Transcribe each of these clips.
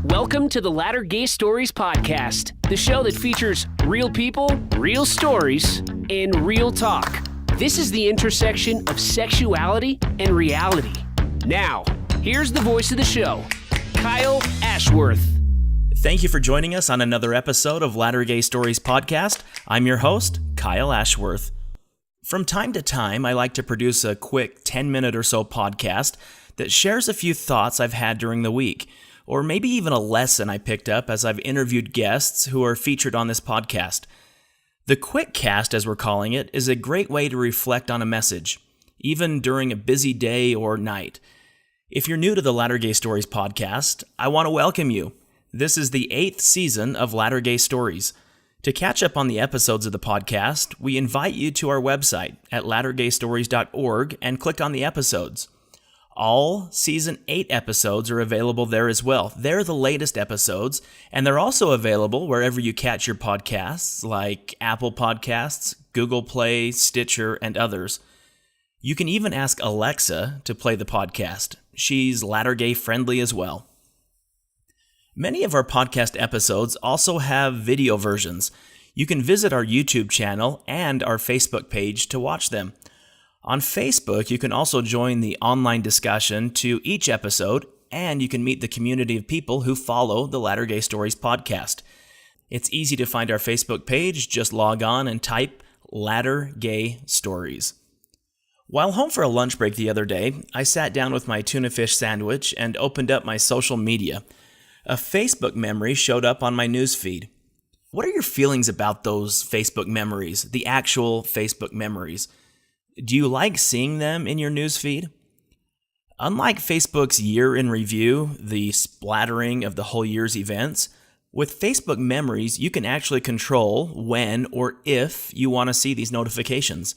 Welcome to the Latter Gay Stories podcast, the show that features real people, real stories, and real talk. This is the intersection of sexuality and reality. Now, here's the voice of the show, Kyle Ashworth. Thank you for joining us on another episode of Latter Gay Stories podcast. I'm your host, Kyle Ashworth. From time to time, I like to produce a quick 10-minute or so podcast that shares a few thoughts I've had during the week, or maybe even a lesson I picked up as I've interviewed guests who are featured on this podcast. The QuickCast, as we're calling it, is a great way to reflect on a message, even during a busy day or night. If you're new to the Latter Gay Stories podcast, I want to welcome you. This is the 8th season of Latter Gay Stories. To catch up on the episodes of the podcast, we invite you to our website at lattergaystories.org and click on the episodes. All Season 8 episodes are available there as well. They're the latest episodes, and they're also available wherever you catch your podcasts, like Apple Podcasts, Google Play, Stitcher, and others. You can even ask Alexa to play the podcast. She's Latter Gay friendly as well. Many of our podcast episodes also have video versions. You can visit our YouTube channel and our Facebook page to watch them. On Facebook, you can also join the online discussion to each episode, and you can meet the community of people who follow the Latter Gay Stories podcast. It's easy to find our Facebook page. Just log on and type Latter Gay Stories. While home for a lunch break the other day, I sat down with my tuna fish sandwich and opened up my social media. A Facebook memory showed up on my news feed. What are your feelings about those Facebook memories, the actual Facebook memories? Do you like seeing them in your news feed? Unlike Facebook's year in review, the splattering of the whole year's events, with Facebook memories, you can actually control when or if you want to see these notifications.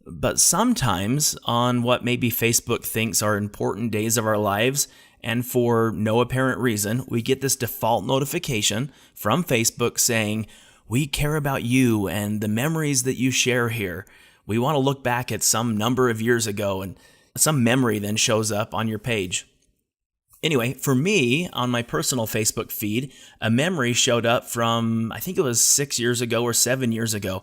But sometimes, on what maybe Facebook thinks are important days of our lives, and for no apparent reason, we get this default notification from Facebook saying, "We care about you and the memories that you share here. We want to look back at some number of years ago," and some memory then shows up on your page. Anyway, for me, on my personal Facebook feed, a memory showed up from, I think it was 6 years ago or 7 years ago.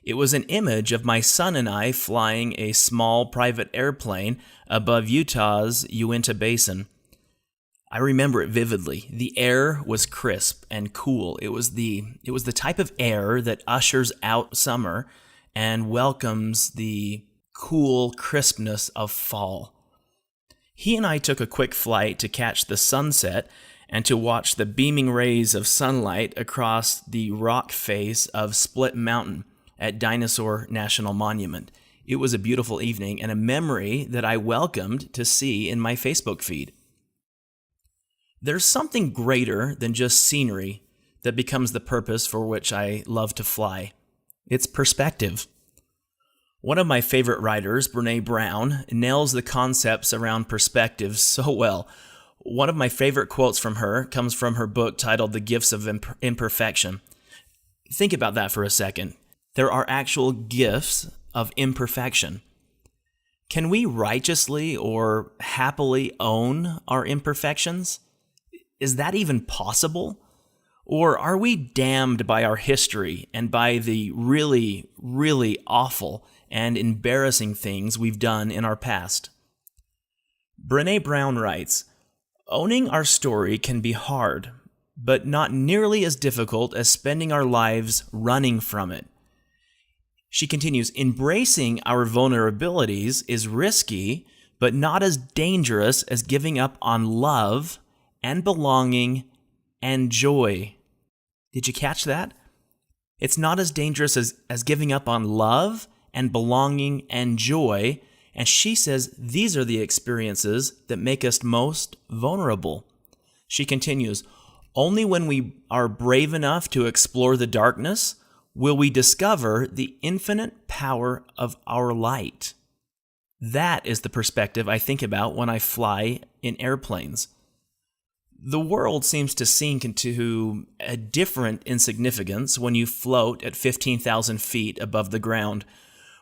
It was an image of my son and I flying a small private airplane above Utah's Uinta Basin. I remember it vividly. The air was crisp and cool. It was the type of air that ushers out summer and welcomes the cool crispness of fall. He and I took a quick flight to catch the sunset and to watch the beaming rays of sunlight across the rock face of Split Mountain at Dinosaur National Monument. It was a beautiful evening and a memory that I welcomed to see in my Facebook feed. There's something greater than just scenery that becomes the purpose for which I love to fly. It's perspective. One of my favorite writers, Brené Brown, nails the concepts around perspective so well. One of my favorite quotes from her comes from her book titled The Gifts of Imperfection. Think about that for a second. There are actual gifts of imperfection. Can we righteously or happily own our imperfections? Is that even possible? Or are we damned by our history and by the really, really awful and embarrassing things we've done in our past? Brené Brown writes, "Owning our story can be hard, but not nearly as difficult as spending our lives running from it." She continues, "Embracing our vulnerabilities is risky, but not as dangerous as giving up on love and belonging and joy." Did you catch that? It's not as dangerous as giving up on love and belonging and joy, and she says these are the experiences that make us most vulnerable. She continues, "Only when we are brave enough to explore the darkness will we discover the infinite power of our light." That is the perspective I think about when I fly in airplanes. The world seems to sink into a different insignificance when you float at 15,000 feet above the ground.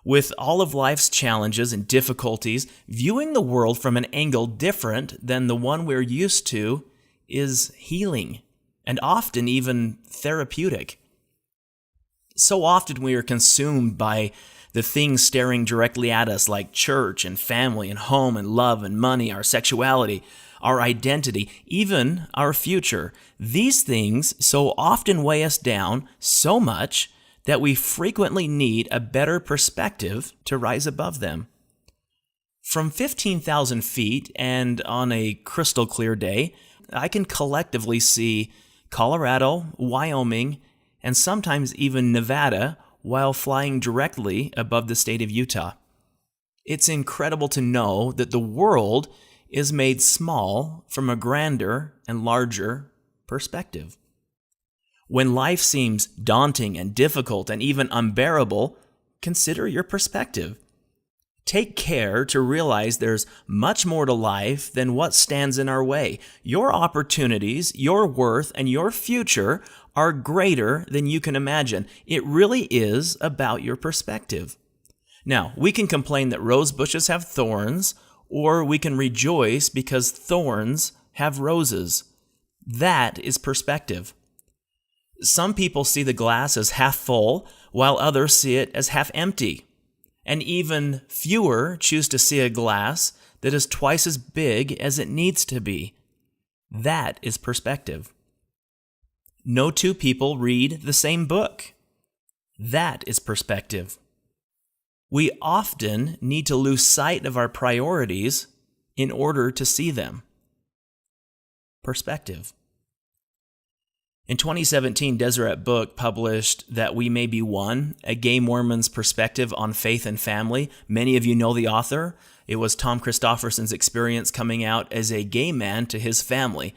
With all of life's challenges and difficulties, viewing the world from an angle different than the one we're used to is healing and often even therapeutic. So often we are consumed by the things staring directly at us, like church and family and home and love and money, our sexuality, our identity, even our future. These things so often weigh us down so much that we frequently need a better perspective to rise above them. From 15,000 feet and on a crystal clear day, I can collectively see Colorado, Wyoming, and sometimes even Nevada while flying directly above the state of Utah. It's incredible to know that the world is made small from a grander and larger perspective. When life seems daunting and difficult and even unbearable, consider your perspective. Take care to realize there's much more to life than what stands in our way. Your opportunities, your worth, and your future are greater than you can imagine. It really is about your perspective. Now, we can complain that rose bushes have thorns, or we can rejoice because thorns have roses. That is perspective. Some people see the glass as half full, while others see it as half empty. And even fewer choose to see a glass that is twice as big as it needs to be. That is perspective. No two people read the same book. That is perspective. We often need to lose sight of our priorities in order to see them. Perspective. In 2017, Deseret Book published That We May Be One, a gay Mormon's perspective on faith and family. Many of you know the author. It was Tom Christofferson's experience coming out as a gay man to his family,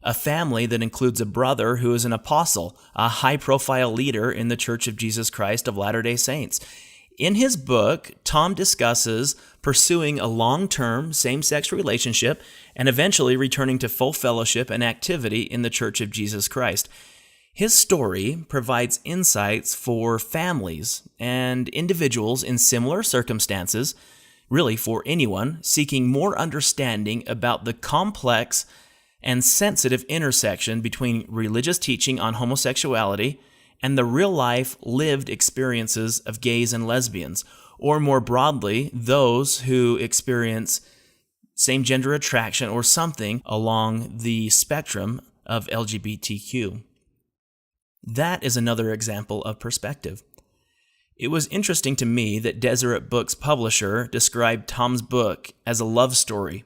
a family that includes a brother who is an apostle, a high-profile leader in the Church of Jesus Christ of Latter-day Saints. In his book, Tom discusses pursuing a long-term same-sex relationship and eventually returning to full fellowship and activity in the Church of Jesus Christ. His story provides insights for families and individuals in similar circumstances, really for anyone seeking more understanding about the complex and sensitive intersection between religious teaching on homosexuality and the real-life lived experiences of gays and lesbians, or more broadly, those who experience same-gender attraction or something along the spectrum of LGBTQ. That is another example of perspective. It was interesting to me that Deseret Books' publisher described Tom's book as a love story.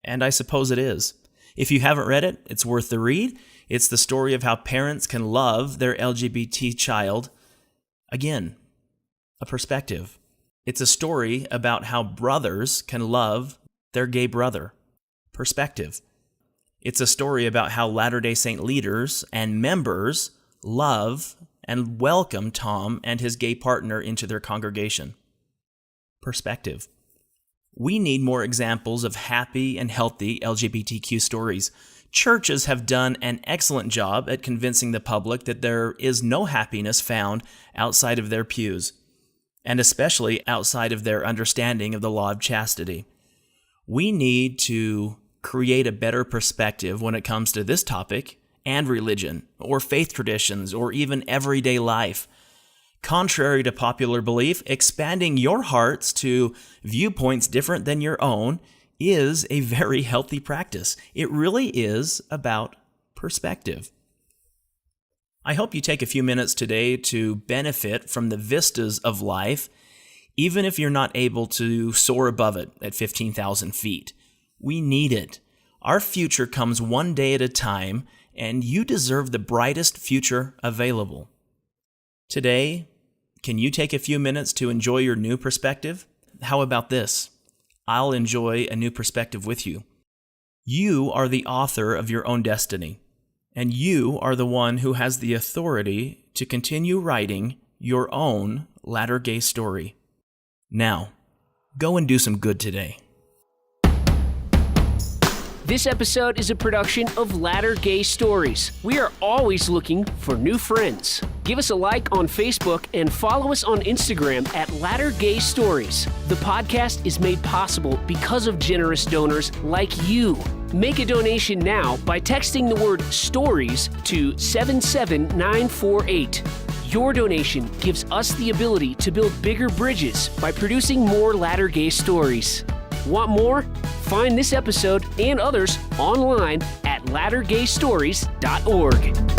And I suppose it is. If you haven't read it, it's worth the read. It's the story of how parents can love their LGBT child. Again, a perspective. It's a story about how brothers can love their gay brother. Perspective. It's a story about how Latter-day Saint leaders and members love and welcome Tom and his gay partner into their congregation. Perspective. We need more examples of happy and healthy LGBTQ stories. Churches have done an excellent job at convincing the public that there is no happiness found outside of their pews, and especially outside of their understanding of the law of chastity. We need to create a better perspective when it comes to this topic and religion, or faith traditions, or even everyday life. Contrary to popular belief, expanding your hearts to viewpoints different than your own is a very healthy practice. It really is about perspective. I hope you take a few minutes today to benefit from the vistas of life, even if you're not able to soar above it at 15,000 feet. We need it. Our future comes one day at a time, and you deserve the brightest future available. Today, can you take a few minutes to enjoy your new perspective? How about this? I'll enjoy a new perspective with you. You are the author of your own destiny, and you are the one who has the authority to continue writing your own latter-gay story. Now, go and do some good today. This episode is a production of Latter Gay Stories. We are always looking for new friends. Give us a like on Facebook and follow us on Instagram at Latter Gay Stories. The podcast is made possible because of generous donors like you. Make a donation now by texting the word STORIES to 77948. Your donation gives us the ability to build bigger bridges by producing more Latter-Gay stories. Want more? Find this episode and others online at lattergaystories.org.